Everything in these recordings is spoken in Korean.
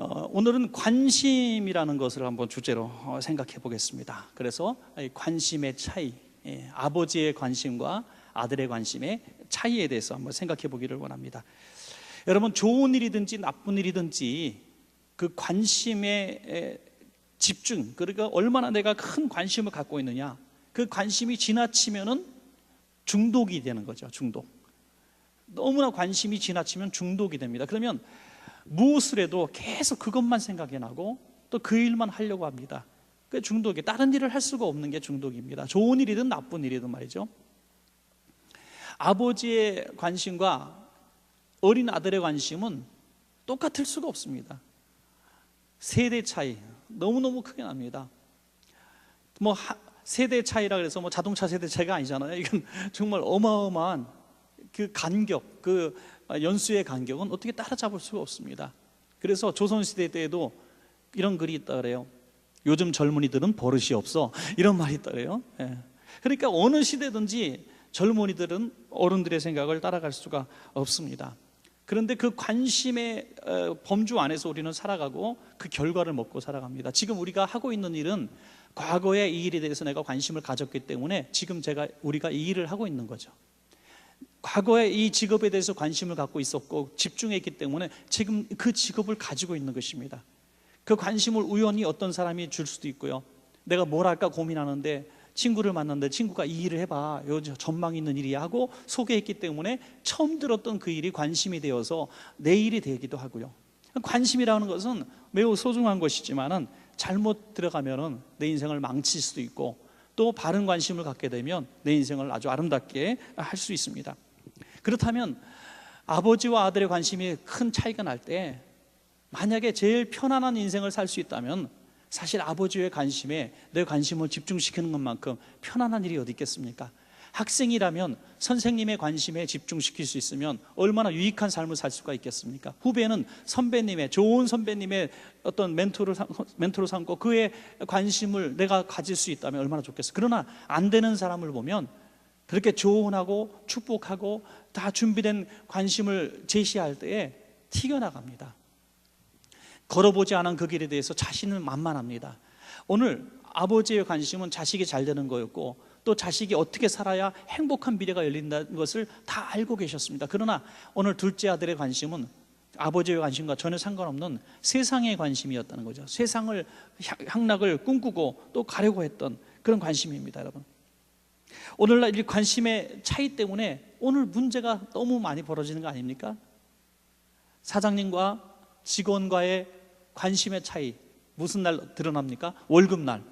오늘은 관심이라는 것을 한번 주제로 생각해 보겠습니다. 그래서 관심의 차이, 아버지의 관심과 아들의 관심의 차이에 대해서 한번 생각해 보기를 원합니다. 여러분, 좋은 일이든지 나쁜 일이든지 그 관심의 집중, 그러니까 얼마나 내가 큰 관심을 갖고 있느냐, 그 관심이 지나치면은 중독이 되는 거죠. 중독. 너무나 관심이 지나치면 중독이 됩니다. 그러면 무엇을 해도 계속 그것만 생각이 나고 또 그 일만 하려고 합니다. 그 중독이, 다른 일을 할 수가 없는 게 중독입니다. 좋은 일이든 나쁜 일이든 말이죠. 아버지의 관심과 어린 아들의 관심은 똑같을 수가 없습니다. 세대 차이 너무너무 크게 납니다. 세대 차이라 그래서 자동차 세대 차이가 아니잖아요. 이건 정말 어마어마한 그 간격, 그 연수의 간격은 어떻게 따라잡을 수가 없습니다. 그래서 조선시대 때에도 이런 글이 있다 그래요. 요즘 젊은이들은 버릇이 없어, 이런 말이 있다 그래요. 그러니까 어느 시대든지 젊은이들은 어른들의 생각을 따라갈 수가 없습니다. 그런데 그 관심의 범주 안에서 우리는 살아가고 그 결과를 먹고 살아갑니다. 지금 우리가 하고 있는 일은 과거의 이 일에 대해서 내가 관심을 가졌기 때문에 지금 우리가 이 일을 하고 있는 거죠. 과거에 이 직업에 대해서 관심을 갖고 있었고 집중했기 때문에 지금 그 직업을 가지고 있는 것입니다. 그 관심을 우연히 어떤 사람이 줄 수도 있고요. 내가 뭘 할까 고민하는데 친구를 만났는데 친구가 이 일을 해봐, 요즘 전망 있는 일이야 하고 소개했기 때문에 처음 들었던 그 일이 관심이 되어서 내 일이 되기도 하고요. 관심이라는 것은 매우 소중한 것이지만은 잘못 들어가면은 내 인생을 망칠 수도 있고, 또 바른 관심을 갖게 되면 내 인생을 아주 아름답게 할 수 있습니다. 그렇다면 아버지와 아들의 관심이 큰 차이가 날 때, 만약에 제일 편안한 인생을 살 수 있다면 사실 아버지의 관심에 내 관심을 집중시키는 것만큼 편안한 일이 어디 있겠습니까? 학생이라면 선생님의 관심에 집중시킬 수 있으면 얼마나 유익한 삶을 살 수가 있겠습니까? 후배는 좋은 선배님의 어떤 멘토로 삼고 그의 관심을 내가 가질 수 있다면 얼마나 좋겠어요. 그러나 안 되는 사람을 보면 그렇게 조언하고 축복하고 다 준비된 관심을 제시할 때에 튀겨나갑니다. 걸어보지 않은 그 길에 대해서 자신은 만만합니다. 오늘 아버지의 관심은 자식이 잘 되는 거였고, 또 자식이 어떻게 살아야 행복한 미래가 열린다는 것을 다 알고 계셨습니다. 그러나 오늘 둘째 아들의 관심은 아버지의 관심과 전혀 상관없는 세상의 관심이었다는 거죠. 세상을 향락을 꿈꾸고 또 가려고 했던 그런 관심입니다. 여러분, 오늘날 이 관심의 차이 때문에 오늘 문제가 너무 많이 벌어지는 거 아닙니까? 사장님과 직원과의 관심의 차이, 무슨 날 드러납니까? 월급날.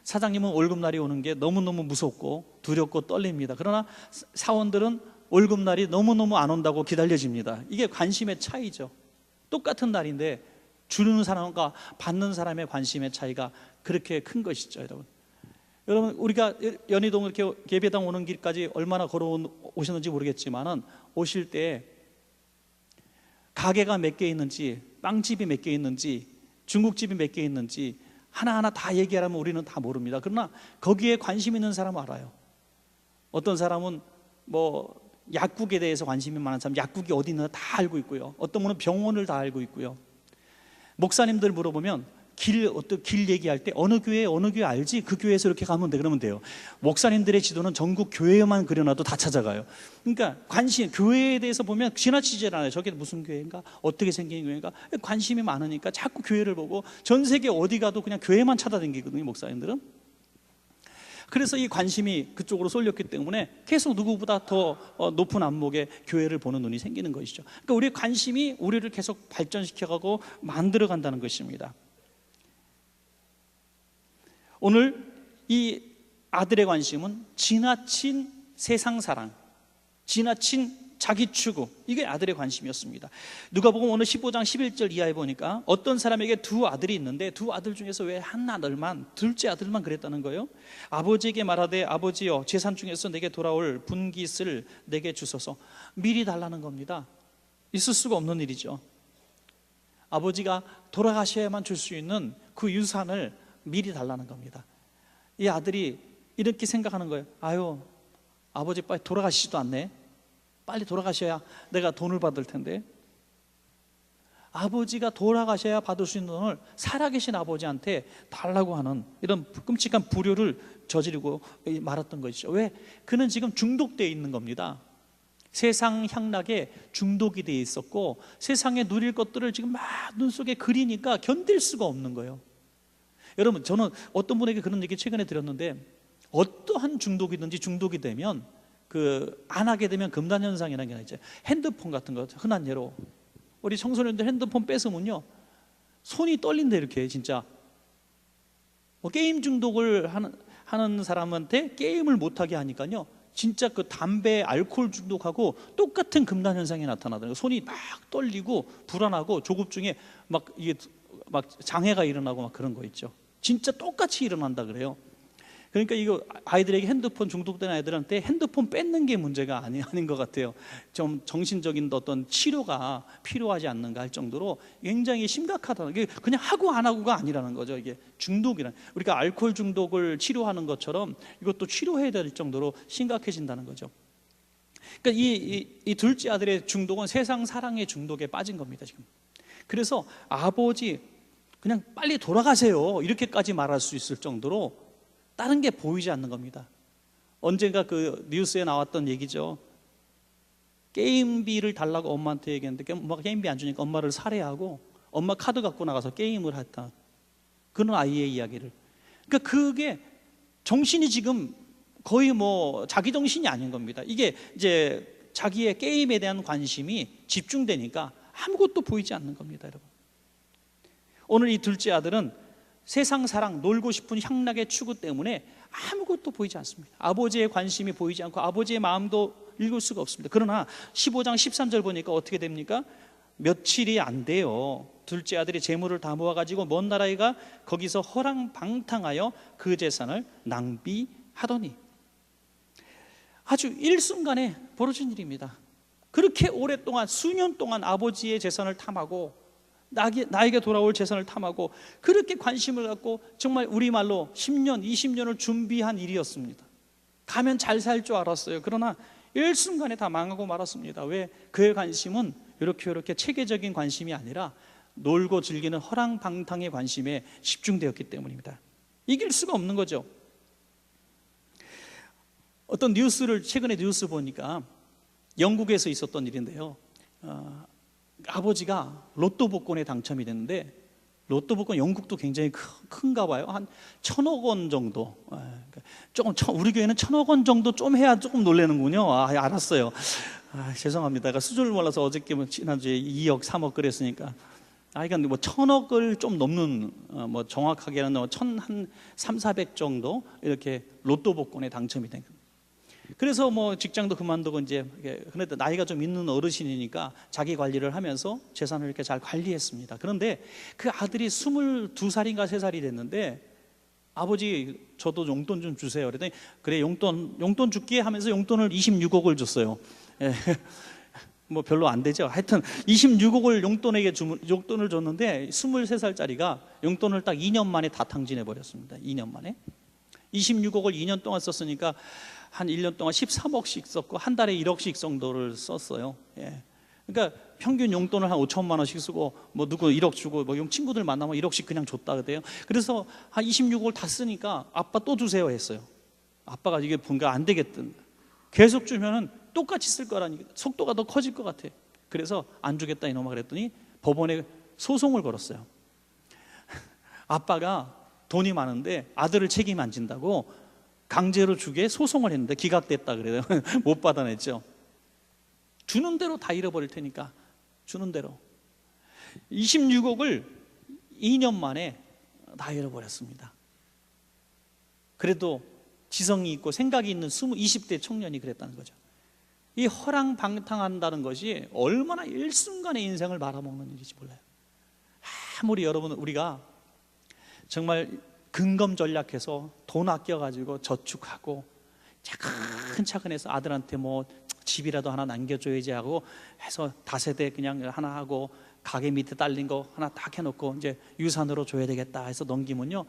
사장님은 월급날이 오는 게 너무너무 무섭고 두렵고 떨립니다. 그러나 사원들은 월급날이 너무너무 안 온다고 기다려집니다. 이게 관심의 차이죠. 똑같은 날인데 주는 사람과 받는 사람의 관심의 차이가 그렇게 큰 것이죠. 여러분, 우리가 연희동 이렇게 예배당 오는 길까지 얼마나 걸어오셨는지 모르겠지만은 오실 때 가게가 몇 개 있는지, 빵집이 몇 개 있는지, 중국집이 몇 개 있는지 하나하나 다 얘기하라면 우리는 다 모릅니다. 그러나 거기에 관심 있는 사람은 알아요. 어떤 사람은 약국에 대해서 관심이 많은 사람, 약국이 어디 있나 다 알고 있고요. 어떤 분은 병원을 다 알고 있고요. 목사님들 물어보면 길 얘기할 때 어느 교회 알지? 그 교회에서 이렇게 가면 돼, 그러면 돼요. 목사님들의 지도는 전국 교회만 그려놔도 다 찾아가요. 그러니까 관심, 교회에 대해서 보면 지나치질 않아요. 저게 무슨 교회인가? 어떻게 생긴 교회인가? 관심이 많으니까 자꾸 교회를 보고 전 세계 어디 가도 그냥 교회만 찾아다니거든요, 목사님들은. 그래서 이 관심이 그쪽으로 쏠렸기 때문에 계속 누구보다 더 높은 안목의 교회를 보는 눈이 생기는 것이죠. 그러니까 우리의 관심이 우리를 계속 발전시켜가고 만들어간다는 것입니다. 오늘 이 아들의 관심은 지나친 세상 사랑, 지나친 자기 추구, 이게 아들의 관심이었습니다. 누가복음 오늘 15장 11절 이하에 보니까 어떤 사람에게 두 아들이 있는데 두 아들 중에서 왜 한 아들만, 둘째 아들만 그랬다는 거예요. 아버지에게 말하되 아버지여 재산 중에서 내게 돌아올 분깃을 내게 주소서. 미리 달라는 겁니다. 있을 수가 없는 일이죠. 아버지가 돌아가셔야만 줄 수 있는 그 유산을 미리 달라는 겁니다. 이 아들이 이렇게 생각하는 거예요. 아유, 아버지 빨리 돌아가시지도 않네. 빨리 돌아가셔야 내가 돈을 받을 텐데. 아버지가 돌아가셔야 받을 수 있는 돈을 살아계신 아버지한테 달라고 하는 이런 끔찍한 불효를 저지르고 말았던 것이죠. 왜? 그는 지금 중독되어 있는 겁니다. 세상 향락에 중독이 되어 있었고 세상에 누릴 것들을 지금 막 눈 속에 그리니까 견딜 수가 없는 거예요. 여러분, 저는 어떤 분에게 그런 얘기 최근에 들었는데, 어떠한 중독이든지 중독이 되면 안 하게 되면 금단 현상이라는 게 있죠. 핸드폰 같은 거, 흔한 예로 우리 청소년들 핸드폰 뺏으면요 손이 떨린다. 이렇게 진짜 게임 중독을 하는 사람한테 게임을 못하게 하니까요 진짜 담배, 알코올 중독하고 똑같은 금단 현상이 나타나더라고요. 손이 막 떨리고 불안하고 조급증에 이게 장애가 일어나고 막 그런 거 있죠. 진짜 똑같이 일어난다 그래요. 그러니까 이거 아이들에게 핸드폰 중독된 아이들한테 핸드폰 뺏는 게 문제가 아닌 것 같아요. 좀 정신적인 어떤 치료가 필요하지 않는가 할 정도로 굉장히 심각하다. 이게 그냥 하고 안 하고가 아니라는 거죠. 이게 중독이란, 우리가 알코올 중독을 치료하는 것처럼 이것도 치료해야 될 정도로 심각해진다는 거죠. 그러니까 이 둘째 아들의 중독은 세상 사랑의 중독에 빠진 겁니다 지금. 그래서 아버지 그냥 빨리 돌아가세요 이렇게까지 말할 수 있을 정도로 다른 게 보이지 않는 겁니다. 언젠가 뉴스에 나왔던 얘기죠. 게임비를 달라고 엄마한테 얘기했는데 엄마가 게임비 안 주니까 엄마를 살해하고 엄마 카드 갖고 나가서 게임을 했다. 그런 아이의 이야기를. 그러니까 그게 정신이 지금 거의 자기 정신이 아닌 겁니다. 이게 이제 자기의 게임에 대한 관심이 집중되니까 아무것도 보이지 않는 겁니다, 여러분. 오늘 이 둘째 아들은 세상 사랑, 놀고 싶은 향락의 추구 때문에 아무것도 보이지 않습니다. 아버지의 관심이 보이지 않고 아버지의 마음도 읽을 수가 없습니다. 그러나 15장 13절 보니까 어떻게 됩니까? 며칠이 안 돼요. 둘째 아들이 재물을 다 모아가지고 먼 나라에 가 거기서 허랑방탕하여 그 재산을 낭비하더니. 아주 일순간에 벌어진 일입니다. 그렇게 오랫동안 수년 동안 아버지의 재산을 탐하고 나에게 돌아올 재산을 탐하고 그렇게 관심을 갖고 정말 우리말로 10년, 20년을 준비한 일이었습니다. 가면 잘 살 줄 알았어요. 그러나 일순간에 다 망하고 말았습니다. 왜? 그의 관심은 이렇게 체계적인 관심이 아니라 놀고 즐기는 허랑방탕의 관심에 집중되었기 때문입니다. 이길 수가 없는 거죠. 어떤 최근에 뉴스 보니까 영국에서 있었던 일인데요. 아버지가 로또 복권에 당첨이 됐는데, 로또 복권 영국도 굉장히 큰가 봐요. 한 1,000억 원 정도. 조금 우리 교회는 1,000억 원 정도 좀 해야 조금 놀라는군요. 알았어요. 죄송합니다. 수준을 몰라서 어저께 지난주에 2억, 3억 그랬으니까. 그러니까 1,000억을 좀 넘는, 정확하게는 한 3, 400 정도 이렇게 로또 복권에 당첨이 된 겁니다. 그래서 직장도 그만두고 이제 그런데 나이가 좀 있는 어르신이니까 자기 관리를 하면서 재산을 이렇게 잘 관리했습니다. 그런데 그 아들이 22살인가 3살이 됐는데, 아버지 저도 용돈 좀 주세요. 그랬더니 그래, 용돈 줄게 하면서 용돈을 26억을 줬어요. 예. 별로 안 되죠. 하여튼 26억을 용돈을 줬는데 23살짜리가 용돈을 딱 2년 만에 다 탕진해 버렸습니다. 2년 만에 26억을 2년 동안 썼으니까 한 1년 동안 13억씩 썼고 한 달에 1억씩 정도를 썼어요. 예. 그러니까 평균 용돈을 한 5천만 원씩 쓰고 누구 1억 주고 친구들 만나면 1억씩 그냥 줬다 그래요. 그래서 한 26억을 다 쓰니까 아빠 또 주세요 했어요. 아빠가 이게 뭔가 안 되겠든 계속 주면은 똑같이 쓸 거라니까 속도가 더 커질 것 같아. 그래서 안 주겠다 이놈아 그랬더니 법원에 소송을 걸었어요. 아빠가 돈이 많은데 아들을 책임 안 진다고 강제로 주게 소송을 했는데 기각됐다 그래요. 못 받아냈죠. 주는 대로 다 잃어버릴 테니까 주는 대로. 26억을 2년 만에 다 잃어버렸습니다. 그래도 지성이 있고 생각이 있는 20대 청년이 그랬다는 거죠. 이 허랑방탕한다는 것이 얼마나 일순간의 인생을 말아먹는 일인지 몰라요. 아무리 여러분 우리가 정말 근검전략해서 돈 아껴가지고 저축하고 차근차근 해서 아들한테 집이라도 하나 남겨줘야지 하고 해서 다세대 그냥 하나 하고 가게 밑에 딸린 거 하나 딱 해놓고 이제 유산으로 줘야 되겠다 해서 넘기면요,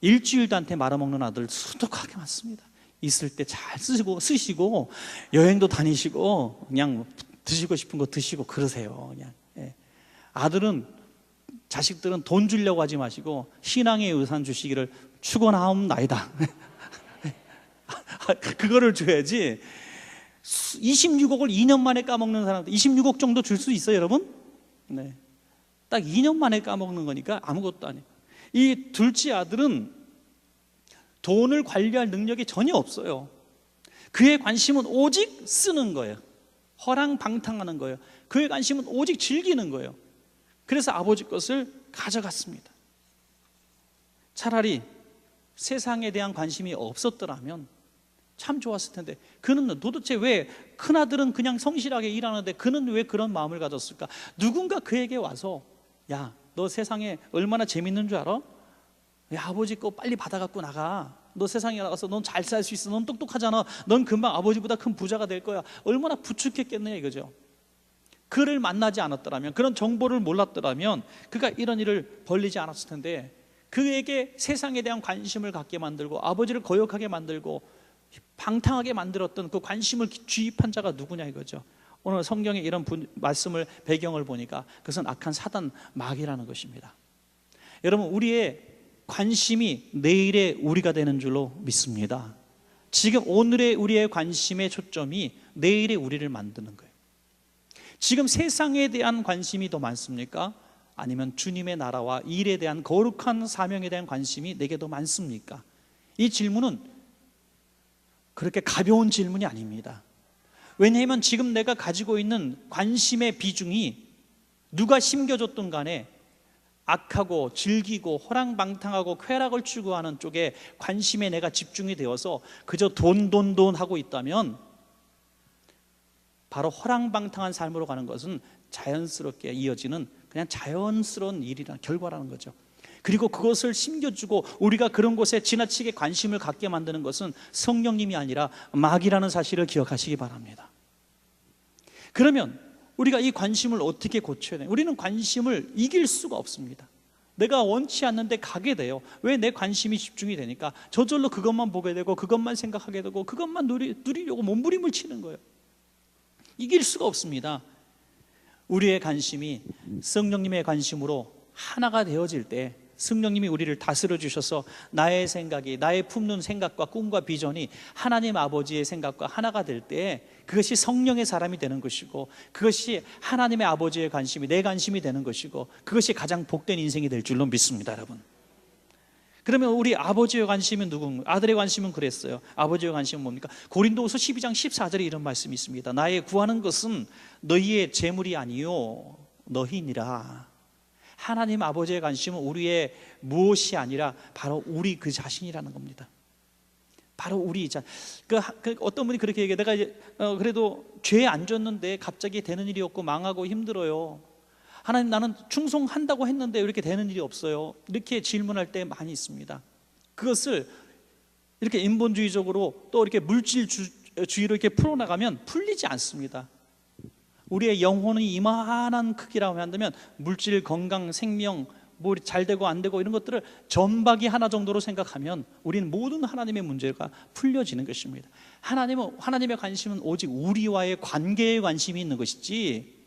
일주일도 한테 말아먹는 아들 수두룩하게 많습니다. 있을 때 잘 쓰시고 여행도 다니시고 그냥 드시고 싶은 거 드시고 그러세요. 그냥. 예. 아들은 자식들은 돈 주려고 하지 마시고 신앙의 유산 주시기를 축원하옵나이다. 그거를 줘야지. 26억을 2년 만에 까먹는 사람들, 26억 정도 줄 수 있어요, 여러분? 네. 딱 2년 만에 까먹는 거니까 아무것도 아니에요. 이 둘째 아들은 돈을 관리할 능력이 전혀 없어요. 그의 관심은 오직 쓰는 거예요. 허랑방탕하는 거예요. 그의 관심은 오직 즐기는 거예요. 그래서 아버지 것을 가져갔습니다. 차라리 세상에 대한 관심이 없었더라면 참 좋았을 텐데, 그는 도대체 왜, 큰아들은 그냥 성실하게 일하는데 그는 왜 그런 마음을 가졌을까? 누군가 그에게 와서, 야, 너 세상에 얼마나 재밌는 줄 알아? 야, 아버지 거 빨리 받아갖고 나가. 너 세상에 나가서 넌 잘 살 수 있어. 넌 똑똑하잖아. 넌 금방 아버지보다 큰 부자가 될 거야. 얼마나 부축했겠느냐 이거죠. 그를 만나지 않았더라면, 그런 정보를 몰랐더라면 그가 이런 일을 벌리지 않았을 텐데, 그에게 세상에 대한 관심을 갖게 만들고 아버지를 거역하게 만들고 방탕하게 만들었던 그 관심을 주입한 자가 누구냐 이거죠. 오늘 성경에 이런 말씀을, 배경을 보니까 그것은 악한 사단 마귀라는 것입니다. 여러분, 우리의 관심이 내일의 우리가 되는 줄로 믿습니다. 지금 오늘의 우리의 관심의 초점이 내일의 우리를 만드는 거예요. 지금 세상에 대한 관심이 더 많습니까? 아니면 주님의 나라와 일에 대한 거룩한 사명에 대한 관심이 내게 더 많습니까? 이 질문은 그렇게 가벼운 질문이 아닙니다. 왜냐하면 지금 내가 가지고 있는 관심의 비중이 누가 심겨줬든 간에 악하고 즐기고 호랑방탕하고 쾌락을 추구하는 쪽에 관심에 내가 집중이 되어서 그저 돈 하고 있다면, 바로 호랑방탕한 삶으로 가는 것은 자연스럽게 이어지는 그냥 자연스러운 일이라는 결과라는 거죠. 그리고 그것을 심겨주고 우리가 그런 곳에 지나치게 관심을 갖게 만드는 것은 성령님이 아니라 마귀라는 사실을 기억하시기 바랍니다. 그러면 우리가 이 관심을 어떻게 고쳐야 돼요? 우리는 관심을 이길 수가 없습니다. 내가 원치 않는데 가게 돼요. 왜? 내 관심이 집중이 되니까 저절로 그것만 보게 되고 그것만 생각하게 되고 그것만 누리려고 몸부림을 치는 거예요. 이길 수가 없습니다. 우리의 관심이 성령님의 관심으로 하나가 되어질 때, 성령님이 우리를 다스려 주셔서 나의 생각이, 나의 품는 생각과 꿈과 비전이 하나님 아버지의 생각과 하나가 될 때, 그것이 성령의 사람이 되는 것이고, 그것이 하나님의 아버지의 관심이 내 관심이 되는 것이고, 그것이 가장 복된 인생이 될 줄로 믿습니다, 여러분. 그러면 우리 아버지의 관심은 누군가? 아들의 관심은 그랬어요. 아버지의 관심은 뭡니까? 고린도후서 12장 14절에 이런 말씀이 있습니다. 나의 구하는 것은 너희의 재물이 아니요 너희니라. 하나님 아버지의 관심은 우리의 무엇이 아니라 바로 우리 그 자신이라는 겁니다. 바로 우리 어떤 분이 그렇게 얘기해요. 내가 이제 그래도 죄에 안 졌는데 갑자기 되는 일이 없고 망하고 힘들어요. 하나님, 나는 충성한다고 했는데 왜 이렇게 되는 일이 없어요? 이렇게 질문할 때 많이 있습니다. 그것을 이렇게 인본주의적으로 또 이렇게 물질주의로 이렇게 풀어나가면 풀리지 않습니다. 우리의 영혼이 이만한 크기라고 한다면 물질, 건강, 생명, 뭐 잘 되고 안 되고 이런 것들을 전박이 하나 정도로 생각하면 우리는 모든 하나님의 문제가 풀려지는 것입니다. 하나님의 관심은 오직 우리와의 관계에 관심이 있는 것이지,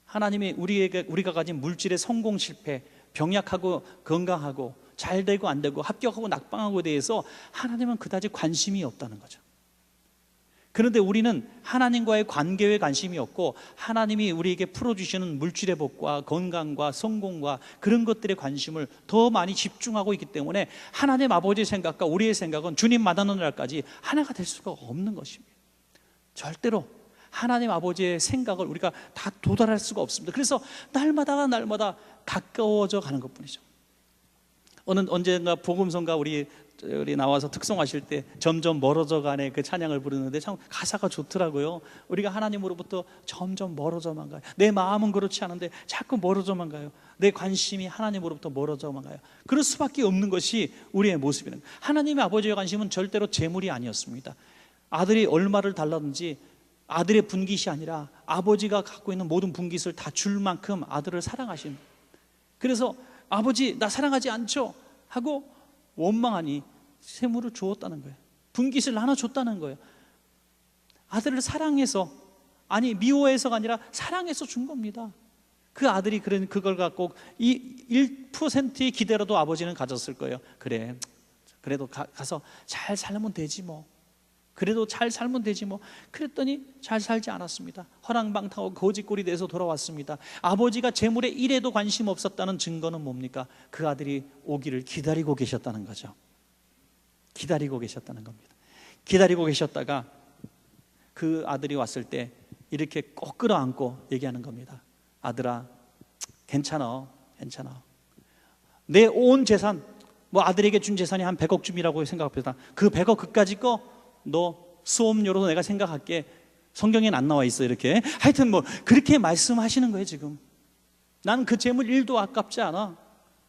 하나님이 우리가 가진 물질의 성공 실패, 병약하고 건강하고 잘 되고 안 되고 합격하고 낙방하고에 대해서 하나님은 그다지 관심이 없다는 거죠. 그런데 우리는 하나님과의 관계에 관심이 없고 하나님이 우리에게 풀어주시는 물질의 복과 건강과 성공과 그런 것들에 관심을 더 많이 집중하고 있기 때문에 하나님 아버지의 생각과 우리의 생각은 주님 만나는 날까지 하나가 될 수가 없는 것입니다. 절대로 하나님 아버지의 생각을 우리가 다 도달할 수가 없습니다. 그래서 날마다 가까워져 가는 것뿐이죠. 언젠가 복음성가 우리 나와서 특송하실 때 점점 멀어져 가네 그 찬양을 부르는데 참 가사가 좋더라고요. 우리가 하나님으로부터 점점 멀어져만 가요. 내 마음은 그렇지 않은데 자꾸 멀어져만 가요. 내 관심이 하나님으로부터 멀어져만 가요. 그럴 수밖에 없는 것이 우리의 모습이는, 하나님의 아버지의 관심은 절대로 재물이 아니었습니다. 아들이 얼마를 달라든지 아들의 분깃이 아니라 아버지가 갖고 있는 모든 분깃을 다 줄 만큼 아들을 사랑하신, 그래서 아버지 나 사랑하지 않죠? 하고 원망하니 세물을 주었다는 거예요. 분깃을 나눠줬다는 거예요. 아들을 사랑해서, 아니 미워해서가 아니라 사랑해서 준 겁니다. 그 아들이 그걸 갖고 이 1%의 기대라도 아버지는 가졌을 거예요. 그래, 그래도 가서 잘 살면 되지 뭐. 그래도 잘 살면 되지 뭐. 그랬더니 잘 살지 않았습니다. 허랑방탕하고 거지꼴이 돼서 돌아왔습니다. 아버지가 재물에 1에도 관심 없었다는 증거는 뭡니까? 그 아들이 오기를 기다리고 계셨다는 거죠. 기다리고 계셨다는 겁니다. 기다리고 계셨다가 그 아들이 왔을 때 이렇게 꼭 끌어안고 얘기하는 겁니다. 아들아, 괜찮아, 괜찮아. 내 온 재산, 뭐 아들에게 준 재산이 한 100억쯤이라고 생각합니다. 그 100억 그까짓 거 너 수업료로 내가 생각할게. 성경에는 안 나와 있어 이렇게. 하여튼 뭐 그렇게 말씀하시는 거예요. 지금 나는 그 재물 1도 아깝지 않아.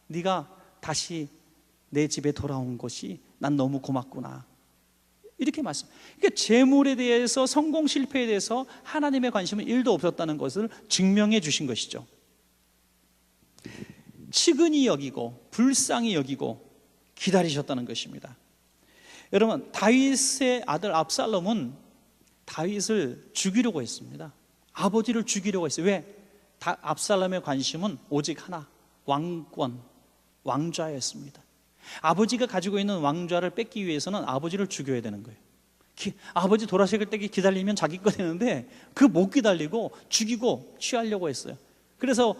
네가 다시 내 집에 돌아온 것이 난 너무 고맙구나, 이렇게 말씀. 그러니까 재물에 대해서, 성공 실패에 대해서 하나님의 관심은 1도 없었다는 것을 증명해 주신 것이죠. 측은히 여기고 불쌍히 여기고 기다리셨다는 것입니다. 여러분, 다윗의 아들 압살롬은 다윗을 죽이려고 했습니다. 아버지를 죽이려고 했어요. 왜? 압살롬의 관심은 오직 하나, 왕권, 왕좌였습니다. 아버지가 가지고 있는 왕좌를 뺏기 위해서는 아버지를 죽여야 되는 거예요. 아버지 돌아가실 때까지 기다리면 자기 거 되는데 그 못 기다리고 죽이고 취하려고 했어요. 그래서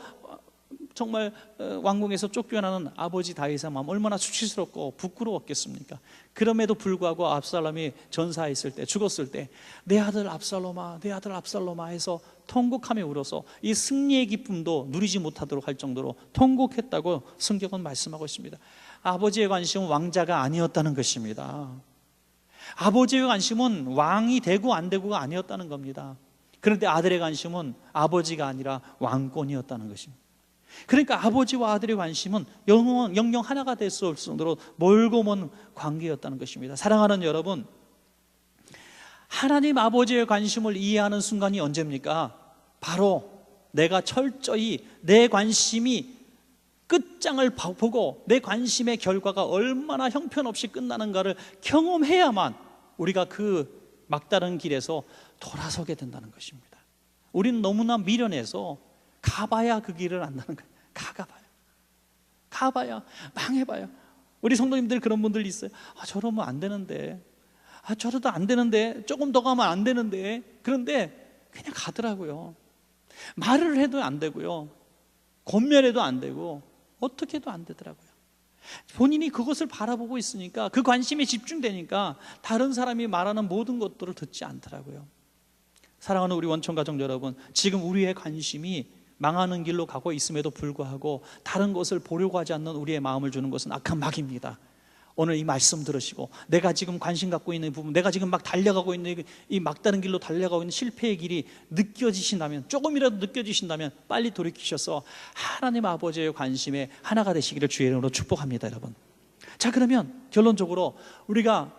정말 왕궁에서 쫓겨나는 아버지 다윗의 마음 얼마나 수치스럽고 부끄러웠겠습니까? 그럼에도 불구하고 압살롬이 전사했을 때, 죽었을 때 내 아들 압살롬아, 내 아들 압살롬아 해서 통곡하며 울어서 이 승리의 기쁨도 누리지 못하도록 할 정도로 통곡했다고 성경은 말씀하고 있습니다. 아버지의 관심은 왕자가 아니었다는 것입니다. 아버지의 관심은 왕이 되고 안 되고가 아니었다는 겁니다. 그런데 아들의 관심은 아버지가 아니라 왕권이었다는 것입니다. 그러니까 아버지와 아들의 관심은 영영 하나가 될 수 없을 정도로 멀고 먼 관계였다는 것입니다. 사랑하는 여러분, 하나님 아버지의 관심을 이해하는 순간이 언제입니까? 바로 내가 철저히 내 관심이 끝장을 보고 내 관심의 결과가 얼마나 형편없이 끝나는가를 경험해야만 우리가 그 막다른 길에서 돌아서게 된다는 것입니다. 우리는 너무나 미련해서 가봐야 그 길을 안다는 거예요. 가봐야 망해봐야. 우리 성도님들 그런 분들 있어요. 저러면 안 되는데, 저러도 안 되는데, 조금 더 가면 안 되는데. 그런데 그냥 가더라고요. 말을 해도 안 되고요, 권면해도 안 되고, 어떻게 해도 안 되더라고요. 본인이 그것을 바라보고 있으니까, 그 관심에 집중되니까 다른 사람이 말하는 모든 것들을 듣지 않더라고요. 사랑하는 우리 원천가족 여러분, 지금 우리의 관심이 망하는 길로 가고 있음에도 불구하고 다른 것을 보려고 하지 않는 우리의 마음을 주는 것은 악한 마귀입니다. 오늘 이 말씀 들으시고 내가 지금 관심 갖고 있는 부분, 내가 지금 막 달려가고 있는 이 막다른 길로 달려가고 있는 실패의 길이 느껴지신다면, 조금이라도 느껴지신다면 빨리 돌이키셔서 하나님 아버지의 관심에 하나가 되시기를 주의 이름으로 축복합니다. 여러분, 자, 그러면 결론적으로 우리가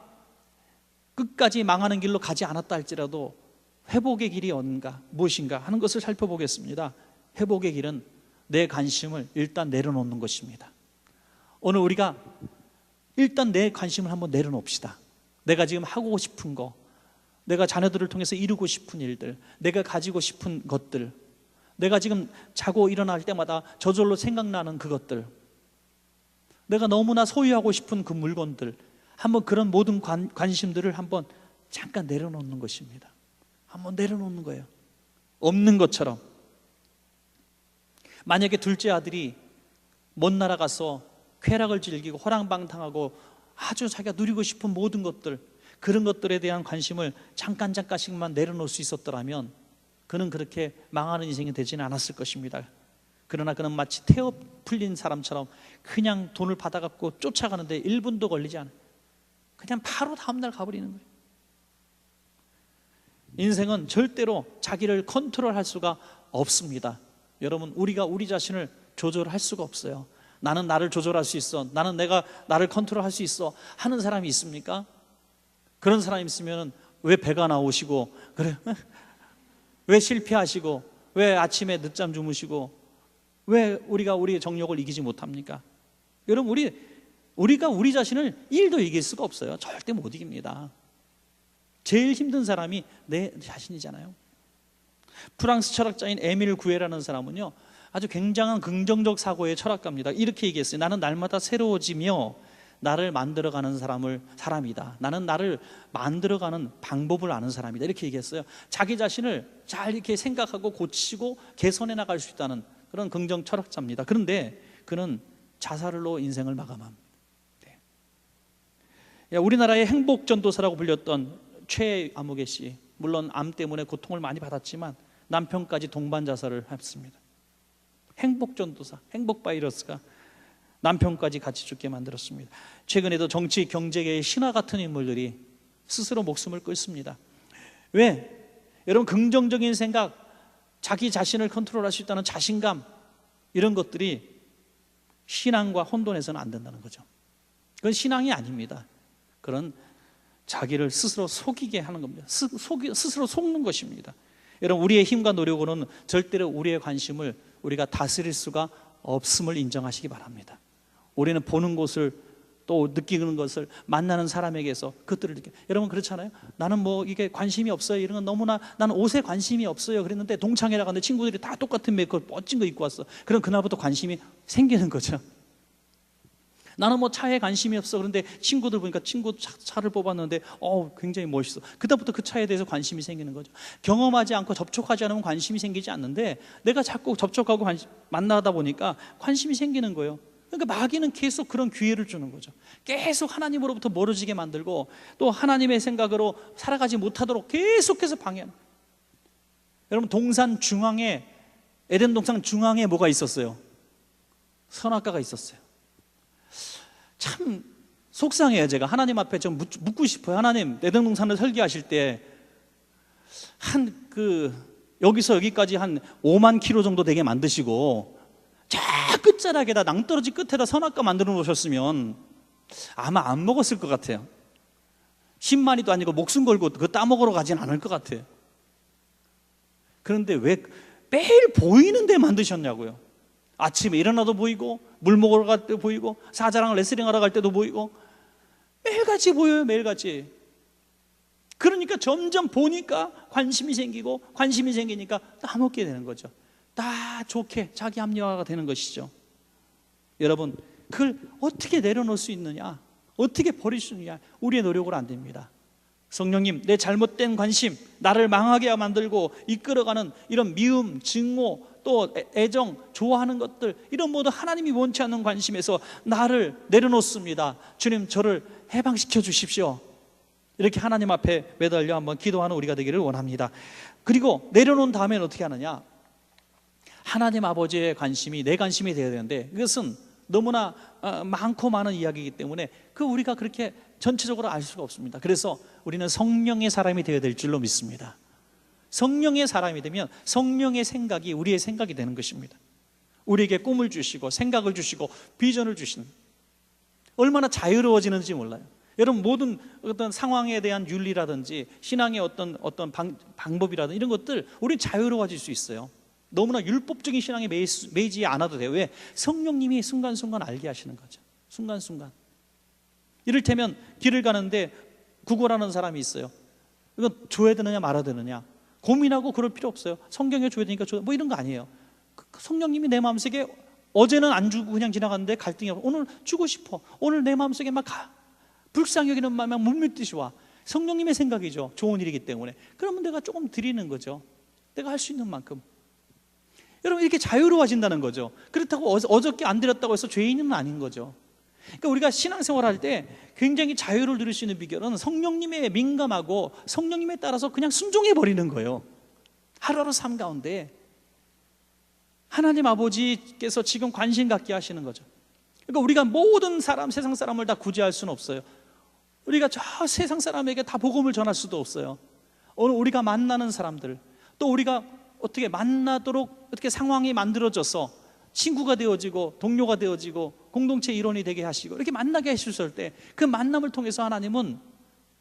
끝까지 망하는 길로 가지 않았다 할지라도 회복의 길이 무엇인가 하는 것을 살펴보겠습니다. 회복의 길은 내 관심을 일단 내려놓는 것입니다. 오늘 우리가 일단 내 관심을 한번 내려놓읍시다. 내가 지금 하고 싶은 거, 내가 자녀들을 통해서 이루고 싶은 일들, 내가 가지고 싶은 것들, 내가 지금 자고 일어날 때마다 저절로 생각나는 그것들, 내가 너무나 소유하고 싶은 그 물건들, 한번 그런 모든 관심들을 한번 잠깐 내려놓는 것입니다. 한번 내려놓는 거예요. 없는 것처럼. 만약에 둘째 아들이 먼 나라 가서 쾌락을 즐기고 호랑방탕하고 아주 자기가 누리고 싶은 모든 것들, 그런 것들에 대한 관심을 잠깐씩만 내려놓을 수 있었더라면 그는 그렇게 망하는 인생이 되지는 않았을 것입니다. 그러나 그는 마치 태워 풀린 사람처럼 그냥 돈을 받아갖고 쫓아가는데 1분도 걸리지 않아요. 그냥 바로 다음날 가버리는 거예요. 인생은 절대로 자기를 컨트롤할 수가 없습니다. 여러분, 우리가 우리 자신을 조절할 수가 없어요. 나는 나를 조절할 수 있어, 나는 내가 나를 컨트롤할 수 있어 하는 사람이 있습니까? 그런 사람이 있으면 왜 배가 나오시고, 그래, 왜 실패하시고, 왜 아침에 늦잠 주무시고, 왜 우리가 우리의 정욕을 이기지 못합니까? 여러분, 우리가 우리 자신을 1도 이길 수가 없어요. 절대 못 이깁니다. 제일 힘든 사람이 내 자신이잖아요. 프랑스 철학자인 에밀 구에라는 사람은요, 아주 굉장한 긍정적 사고의 철학가입니다. 이렇게 얘기했어요. 나는 날마다 새로워지며 나를 만들어가는 사람이다. 나는 나를 만들어가는 방법을 아는 사람이다. 이렇게 얘기했어요. 자기 자신을 잘 이렇게 생각하고 고치고 개선해 나갈 수 있다는 그런 긍정 철학자입니다. 그런데 그는 자살로 인생을 마감합니다. 우리나라의 행복전도사라고 불렸던 최아무개 씨, 물론 암 때문에 고통을 많이 받았지만 남편까지 동반 자살을 했습니다. 행복전도사, 행복바이러스가 남편까지 같이 죽게 만들었습니다. 최근에도 정치, 경제계의 신화 같은 인물들이 스스로 목숨을 끊습니다. 왜? 여러분, 긍정적인 생각, 자기 자신을 컨트롤할 수 있다는 자신감, 이런 것들이 신앙과 혼돈해서는 안 된다는 거죠. 그건 신앙이 아닙니다. 그런 자기를 스스로 속이게 하는 겁니다. 스스로 속는 것입니다. 여러분, 우리의 힘과 노력으로는 절대로 우리의 관심을 우리가 다스릴 수가 없음을 인정하시기 바랍니다. 우리는 보는 것을, 또 느끼는 것을, 만나는 사람에게서 그것들을 느껴요. 여러분, 그렇잖아요. 나는 뭐 이게 관심이 없어요, 이런 건 너무나, 나는 옷에 관심이 없어요 그랬는데 동창회라 갔는데 친구들이 다 똑같은 메이크업 멋진 거 입고 왔어. 그럼 그날부터 관심이 생기는 거죠. 나는 뭐 차에 관심이 없어. 그런데 친구들 보니까 친구 차를 뽑았는데 굉장히 멋있어. 그다음부터 그 차에 대해서 관심이 생기는 거죠. 경험하지 않고 접촉하지 않으면 관심이 생기지 않는데 내가 자꾸 접촉하고 만나다 보니까 관심이 생기는 거예요. 그러니까 마귀는 계속 그런 기회를 주는 거죠. 계속 하나님으로부터 멀어지게 만들고 또 하나님의 생각으로 살아가지 못하도록 계속해서 방해하는 거예요. 여러분, 동산 중앙에, 에덴 동산 중앙에 뭐가 있었어요? 선악과가 있었어요. 참 속상해요. 제가 하나님 앞에 좀 묻고 싶어요. 하나님, 에덴 동산을 설계하실 때 여기서 여기까지 한 5만 킬로 정도 되게 만드시고 저 끝자락에다, 낭떠러지 끝에다 선악과 만들어 놓으셨으면 아마 안 먹었을 것 같아요. 10마리도 아니고 목숨 걸고 그거 따먹으러 가진 않을 것 같아요. 그런데 왜 매일 보이는 데 만드셨냐고요. 아침에 일어나도 보이고, 물 먹으러 갈 때 보이고, 사자랑 레슬링 하러 갈 때도 보이고, 매일같이 보여요. 매일같이. 그러니까 점점 보니까 관심이 생기고, 관심이 생기니까 따먹게 되는 거죠. 다 좋게 자기 합리화가 되는 것이죠. 여러분, 그걸 어떻게 내려놓을 수 있느냐, 어떻게 버릴 수 있느냐, 우리의 노력으로 안 됩니다. 성령님, 내 잘못된 관심, 나를 망하게 만들고 이끌어가는 이런 미움, 증오, 또 애정, 좋아하는 것들, 이런 모두 하나님이 원치 않는 관심에서 나를 내려놓습니다. 주님, 저를 해방시켜 주십시오. 이렇게 하나님 앞에 매달려 한번 기도하는 우리가 되기를 원합니다. 그리고 내려놓은 다음엔 어떻게 하느냐, 하나님 아버지의 관심이 내 관심이 되어야 되는데 이것은 너무나 많고 많은 이야기이기 때문에 우리가 그렇게 전체적으로 알 수가 없습니다. 그래서 우리는 성령의 사람이 되어야 될 줄로 믿습니다. 성령의 사람이 되면 성령의 생각이 우리의 생각이 되는 것입니다. 우리에게 꿈을 주시고 생각을 주시고 비전을 주시는, 얼마나 자유로워지는지 몰라요. 여러분, 모든 어떤 상황에 대한 윤리라든지 신앙의 어떤 방법이라든지 이런 것들, 우리 자유로워질 수 있어요. 너무나 율법적인 신앙에 매이지 않아도 돼요. 왜? 성령님이 순간순간 알게 하시는 거죠. 순간순간. 이를테면 길을 가는데 구걸하는 사람이 있어요. 이거 줘야 되느냐 말아야 되느냐 고민하고 그럴 필요 없어요. 성경에 줘야 되니까 뭐 이런 거 아니에요. 성령님이 내 마음속에, 어제는 안 주고 그냥 지나갔는데 갈등이 없어, 오늘 주고 싶어. 오늘 내 마음속에 막 불쌍히 여기는 마음이 물밀듯이 와. 성령님의 생각이죠. 좋은 일이기 때문에. 그러면 내가 조금 드리는 거죠. 내가 할 수 있는 만큼. 여러분, 이렇게 자유로워진다는 거죠. 그렇다고 어저께 안 드렸다고 해서 죄인은 아닌 거죠. 그러니까 우리가 신앙생활할 때 굉장히 자유를 누릴 수 있는 비결은 성령님에 민감하고 성령님에 따라서 그냥 순종해 버리는 거예요. 하루하루 삶 가운데 하나님 아버지께서 지금 관심 갖게 하시는 거죠. 그러니까 우리가 모든 사람, 세상 사람을 다 구제할 수는 없어요. 우리가 저 세상 사람에게 다 복음을 전할 수도 없어요. 오늘 우리가 만나는 사람들, 또 우리가 어떻게 만나도록 어떻게 상황이 만들어져서 친구가 되어지고 동료가 되어지고 공동체 일원이 되게 하시고 이렇게 만나게 하실 때 그 만남을 통해서 하나님은,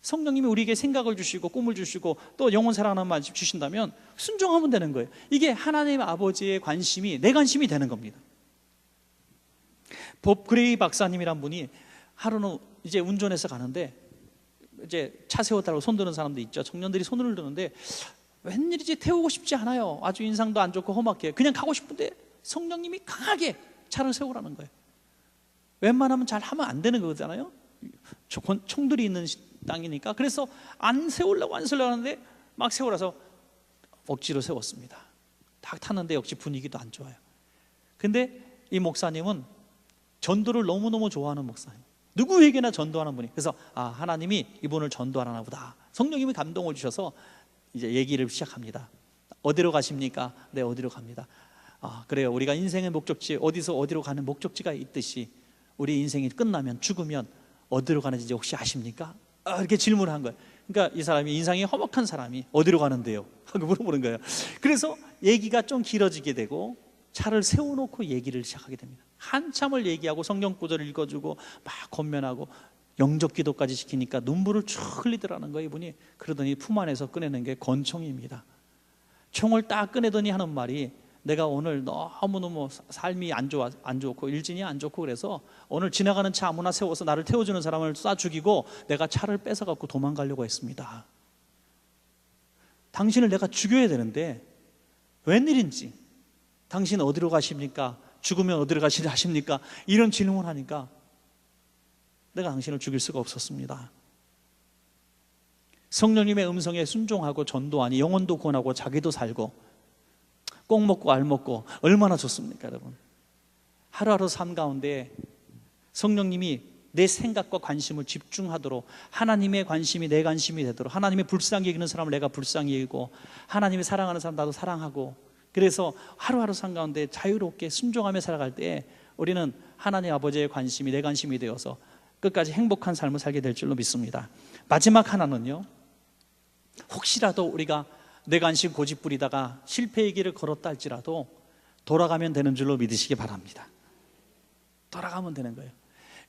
성령님이 우리에게 생각을 주시고 꿈을 주시고 또 영혼 사랑하는 말씀 주신다면 순종하면 되는 거예요. 이게 하나님 아버지의 관심이 내 관심이 되는 겁니다. 법 그레이 박사님이란 분이 하루는 이제 운전해서 가는데 이제 차 세워달라고 손드는 사람도 있죠. 청년들이 손을 드는데 웬일이지 태우고 싶지 않아요. 아주 인상도 안 좋고 험악해. 그냥 가고 싶은데 성령님이 강하게 차를 세우라는 거예요. 웬만하면 잘 하면 안 되는 거잖아요. 총들이 있는 땅이니까. 그래서 안 세우려고 하는데 막 세우라서 억지로 세웠습니다. 딱 탔는데 역시 분위기도 안 좋아요. 근데 이 목사님은 전도를 너무너무 좋아하는 목사님, 누구에게나 전도하는 분이. 그래서 하나님이 이분을 전도하나 보다. 성령님이 감동을 주셔서 이제 얘기를 시작합니다. 어디로 가십니까? 네, 어디로 갑니다. 그래요. 우리가 인생의 목적지, 어디로 가는 목적지가 있듯이 우리 인생이 끝나면, 죽으면 어디로 가는지 혹시 아십니까? 이렇게 질문을 한 거예요. 그러니까 이 사람이, 인상이 험악한 사람이 어디로 가는데요? 하고 물어보는 거예요. 그래서 얘기가 좀 길어지게 되고 차를 세워놓고 얘기를 시작하게 됩니다. 한참을 얘기하고 성경 구절을 읽어주고 막 권면하고 영접 기도까지 시키니까 눈물을 쭉 흘리더라는 거예요. 이분이. 그러더니 품 안에서 꺼내는 게 권총입니다. 총을 딱 꺼내더니 하는 말이, 내가 오늘 너무너무 삶이 안 좋고 일진이 안 좋고 그래서 오늘 지나가는 차 아무나 세워서 나를 태워주는 사람을 쏴 죽이고 내가 차를 뺏어갖고 도망가려고 했습니다. 당신을 내가 죽여야 되는데 웬일인지, 당신 어디로 가십니까? 죽으면 어디로 가십니까? 이런 질문을 하니까 내가 당신을 죽일 수가 없었습니다. 성령님의 음성에 순종하고 전도하니 영혼도 구원하고 자기도 살고 꼭 먹고 알 먹고 얼마나 좋습니까, 여러분? 하루하루 삶 가운데 성령님이 내 생각과 관심을 집중하도록, 하나님의 관심이 내 관심이 되도록, 하나님의 불쌍히 여기는 사람을 내가 불쌍히 여기고, 하나님이 사랑하는 사람 나도 사랑하고, 그래서 하루하루 삶 가운데 자유롭게 순종하며 살아갈 때 우리는 하나님 아버지의 관심이 내 관심이 되어서 끝까지 행복한 삶을 살게 될 줄로 믿습니다. 마지막 하나는요, 혹시라도 우리가 내 관심 고집 부리다가 실패의 길을 걸었다 할지라도 돌아가면 되는 줄로 믿으시기 바랍니다. 돌아가면 되는 거예요.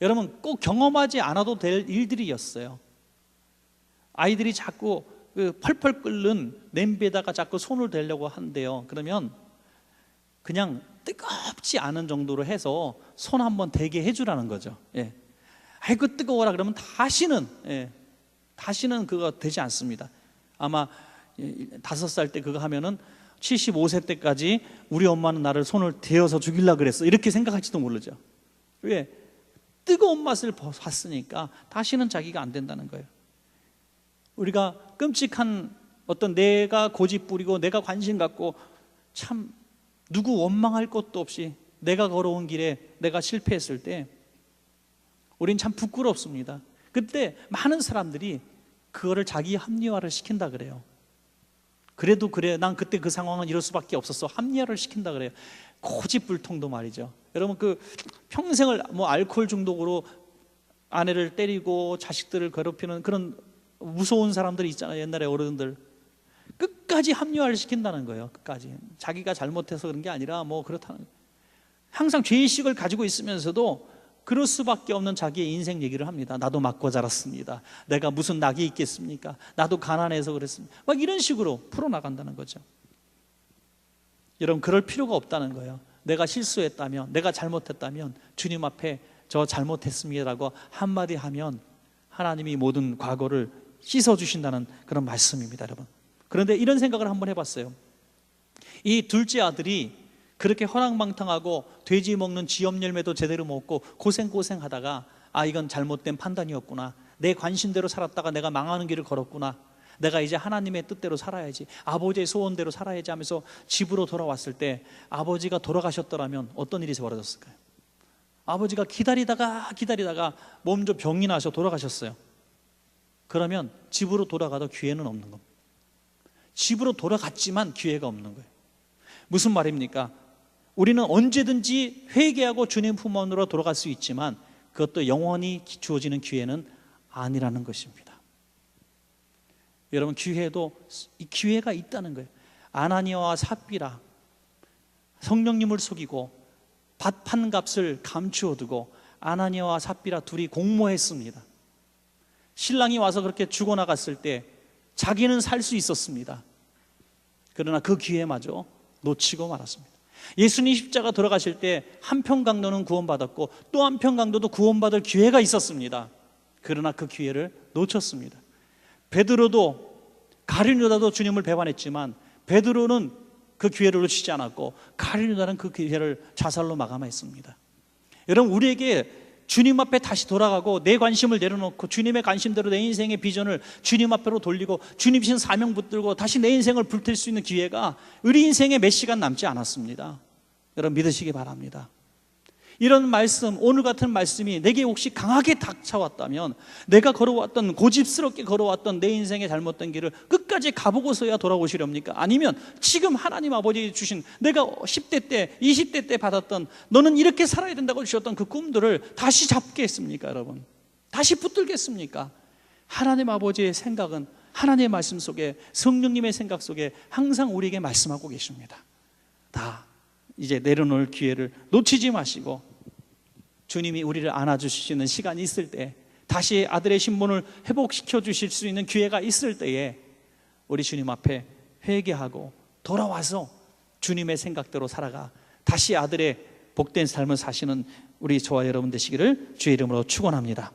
여러분, 꼭 경험하지 않아도 될 일들이었어요. 아이들이 자꾸 펄펄 끓는 냄비에다가 자꾸 손을 대려고 하는데요, 그러면 그냥 뜨겁지 않은 정도로 해서 손 한번 대게 해주라는 거죠. 아이고 뜨거워라 그러면 다시는 그거 되지 않습니다. 아마 5살 때 그거 하면은 75세 때까지 우리 엄마는 나를 손을 대어서 죽이려고 그랬어, 이렇게 생각할지도 모르죠. 왜? 뜨거운 맛을 봤으니까 다시는 자기가 안 된다는 거예요. 우리가 끔찍한 어떤 내가 고집 부리고 내가 관심 갖고 참 누구 원망할 것도 없이 내가 걸어온 길에 내가 실패했을 때 우린 참 부끄럽습니다. 그때 많은 사람들이 그거를 자기 합리화를 시킨다 그래요. 그래도 그래, 난 그때 그 상황은 이럴 수밖에 없었어, 합리화를 시킨다 그래요. 고집불통도 말이죠. 여러분, 그 평생을 알코올 중독으로 아내를 때리고 자식들을 괴롭히는 그런 무서운 사람들이 있잖아요. 옛날에 어른들 끝까지 합리화를 시킨다는 거예요. 끝까지 자기가 잘못해서 그런 게 아니라 그렇다는 거예요. 항상 죄의식을 가지고 있으면서도 그럴 수밖에 없는 자기의 인생 얘기를 합니다. 나도 맞고 자랐습니다. 내가 무슨 낙이 있겠습니까? 나도 가난해서 그랬습니다. 막 이런 식으로 풀어나간다는 거죠. 여러분, 그럴 필요가 없다는 거예요. 내가 실수했다면, 내가 잘못했다면 주님 앞에 저 잘못했습니다라고 한마디 하면 하나님이 모든 과거를 씻어주신다는 그런 말씀입니다, 여러분. 그런데 이런 생각을 한번 해봤어요. 이 둘째 아들이 그렇게 허랑방탕하고 돼지 먹는 쥐염 열매도 제대로 먹고 고생하다가 이건 잘못된 판단이었구나, 내 관심대로 살았다가 내가 망하는 길을 걸었구나, 내가 이제 하나님의 뜻대로 살아야지, 아버지의 소원대로 살아야지 하면서 집으로 돌아왔을 때 아버지가 돌아가셨더라면 어떤 일이 벌어졌을까요? 아버지가 기다리다가 몸 좀 병이 나셔 돌아가셨어요. 그러면 집으로 돌아가도 기회는 없는 겁니다. 집으로 돌아갔지만 기회가 없는 거예요. 무슨 말입니까? 우리는 언제든지 회개하고 주님 품 안으로 돌아갈 수 있지만 그것도 영원히 주어지는 기회는 아니라는 것입니다. 여러분, 기회도 이 기회가 있다는 거예요. 아나니아와 삽비라, 성령님을 속이고 밭 판 값을 감추어 두고 아나니아와 삽비라 둘이 공모했습니다. 신랑이 와서 그렇게 죽어나갔을 때 자기는 살 수 있었습니다. 그러나 그 기회마저 놓치고 말았습니다. 예수님 십자가 돌아가실 때 한편 강도는 구원받았고 또 한편 강도도 구원받을 기회가 있었습니다. 그러나 그 기회를 놓쳤습니다. 베드로도 가룟유다도 주님을 배반했지만 베드로는 그 기회를 놓치지 않았고 가룟유다는 그 기회를 자살로 마감했습니다. 여러분, 우리에게 주님 앞에 다시 돌아가고 내 관심을 내려놓고 주님의 관심대로 내 인생의 비전을 주님 앞으로 돌리고 주님 주신 사명 붙들고 다시 내 인생을 불태울 수 있는 기회가 우리 인생에 몇 시간 남지 않았습니다. 여러분, 믿으시기 바랍니다. 이런 말씀, 오늘 같은 말씀이 내게 혹시 강하게 닥쳐왔다면, 내가 걸어왔던, 고집스럽게 걸어왔던 내 인생의 잘못된 길을 끝까지 가보고서야 돌아오시렵니까? 아니면 지금 하나님 아버지 주신, 내가 10대 때, 20대 때 받았던, 너는 이렇게 살아야 된다고 주셨던 그 꿈들을 다시 잡겠습니까, 여러분? 다시 붙들겠습니까? 하나님 아버지의 생각은 하나님의 말씀 속에, 성령님의 생각 속에 항상 우리에게 말씀하고 계십니다. 다 이제 내려놓을 기회를 놓치지 마시고, 주님이 우리를 안아주시는 시간이 있을 때, 다시 아들의 신분을 회복시켜 주실 수 있는 기회가 있을 때에 우리 주님 앞에 회개하고 돌아와서 주님의 생각대로 살아가 다시 아들의 복된 삶을 사시는 우리 저와 여러분 되시기를 주의 이름으로 축원합니다.